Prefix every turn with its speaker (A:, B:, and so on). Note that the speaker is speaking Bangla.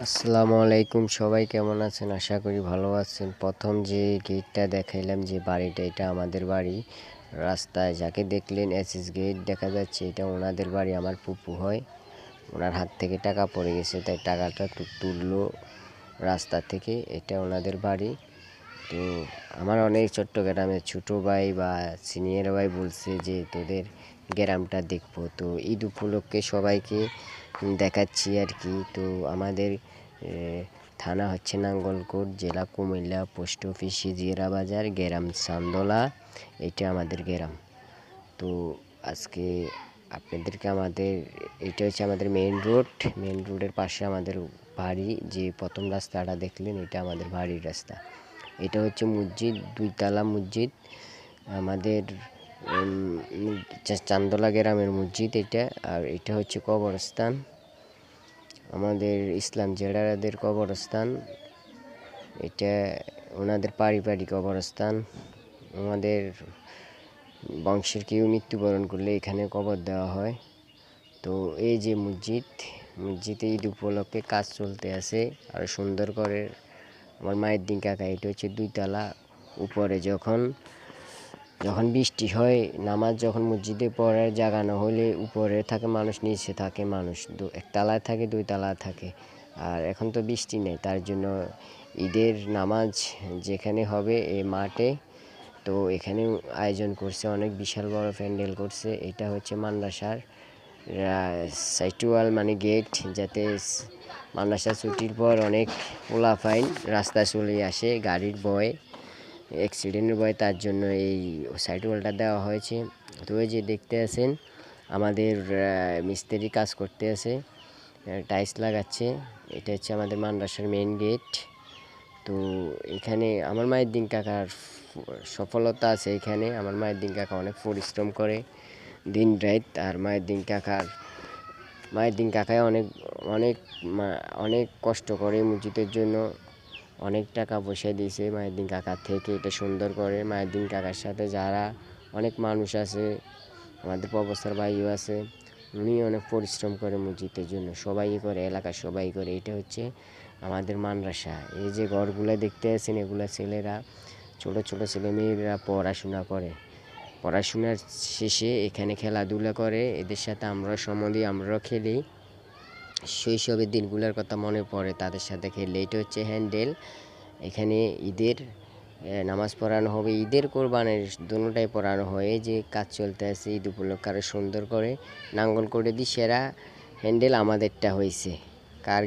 A: আসসালামু আলাইকুম, সবাই কেমন আছেন? আশা করি ভালো আছেন। প্রথম যে গেটটা দেখাইলাম, যে বাড়িটা, এটা আমাদের বাড়ি। রাস্তায় যাকে দেখলেন এসএস গেট দেখা যাচ্ছে, এটা ওনাদের বাড়ি। আমার ফুপু হয়, ওনার হাত থেকে টাকা পড়ে গেছে, তাই টাকাটা তুললো রাস্তা থেকে। এটা ওনাদের বাড়ি। তো আমার অনেক চট্টগ্রামের ছোটো ভাই বা সিনিয়র ভাই বলছে যে তোদের গ্রামটা দেখবো, তো ঈদ উপলক্ষে সবাইকে দেখাচ্ছি আর কি। তো আমাদের থানা হচ্ছে নাঙ্গলকোট, জেলা কুমিল্লা, পোস্ট অফিস সিজিরা বাজার, গ্রাম চান্দলা। এটা আমাদের গ্রাম। তো আজকে আপনাদেরকে এটা হচ্ছে আমাদের মেইন রোড। মেইন রোডের পাশে আমাদের বাড়ি। যে প্রথম রাস্তাটা দেখলেন, এটা আমাদের বাড়ির রাস্তা। এটা হচ্ছে মসজিদ, 2 তলা মসজিদ। আমাদের চান্দলা গ্রামের মসজিদ এটা। আর এটা হচ্ছে কবরস্থান, আমাদের ইসলাম জেলাদের কবরস্থান। এটা ওনাদের পারিবারিক কবরস্থান। আমাদের বংশের কেউ মৃত্যুবরণ করলে এখানে কবর দেওয়া হয়। তো এই যে মসজিদে ঈদ উপলক্ষে কাজ চলতে আছে আর সুন্দর করে। আমার মায়ের দিন কাকা, এটা হচ্ছে 2 তলা। উপরে যখন বৃষ্টি হয়, নামাজ যখন মসজিদে পড়ার জায়গা না হলে উপরে থাকে মানুষ, নিচে থাকে মানুষ। 1 তলায় থাকে, 2 তলায় থাকে। আর এখন তো বৃষ্টি নেই, তার জন্য ঈদের নামাজ যেখানে হবে এই মাঠে। তো এখানে আয়োজন করছে, অনেক বিশাল বড় প্যান্ডেল করছে। এটা হচ্ছে মাদ্রাসার সাইটুয়াল, মানে গেট, যাতে মাদ্রাসা ছুটির পর অনেক পোলাপাইন রাস্তায় চলে আসে গাড়ির ভয়ে, অ্যাক্সিডেন্টের ভয়, তার জন্য এই সাইড ওয়ালটা দেওয়া হয়েছে। তো এই যে দেখতে আছেন, আমাদের মিস্ত্রি কাজ করতে আছে, টাইলস লাগাচ্ছে। এটা হচ্ছে আমাদের মাদ্রাসার মেইন গেট। তো এখানে আমার মায়ের দিন কাকার সফলতা আছে। এখানে আমার মায়ের দিন কাকা অনেক পরিশ্রম করে দিন রাত। আর মায়ের দিন কাকায় অনেক অনেক অনেক কষ্ট করে মসজিদের জন্য, অনেক টাকা পয়সা দিয়েছে মায়ের দিন কাকার থেকে। এটা সুন্দর করে মায়ের দিন কাকার সাথে যারা অনেক মানুষ আছে, আমাদের প্রফেসর ভাইও আছে, উনি অনেক পরিশ্রম করে মসজিদের জন্য, সবাই করে, এলাকার সবাই করে। এটা হচ্ছে আমাদের মাদ্রাসা। এই যে ঘরগুলো দেখতে আছেন, এগুলা ছেলেরা, ছোট ছোট ছেলে মেয়েরা পড়াশোনা করে। পড়াশোনার শেষে এখানে খেলাধুলা করে, এদের সাথে আমরা সম্বন্ধে আমরাও খেলি। শৈশবের দিনগুলোর কথা মনে পড়ে তাদের সাথে খেললে। এটা হচ্ছে হ্যান্ডেল। এখানে ঈদের নামাজ পড়ানো হবে, ঈদের কোরবানের দুটোটাই পড়ানো হয়। যে কাজ চলতে আছে ঈদ উপলক্ষে আরও সুন্দর করে নাঙ্গলকোটে সেরা হ্যান্ডেল আমাদেরটা হয়েছে। কার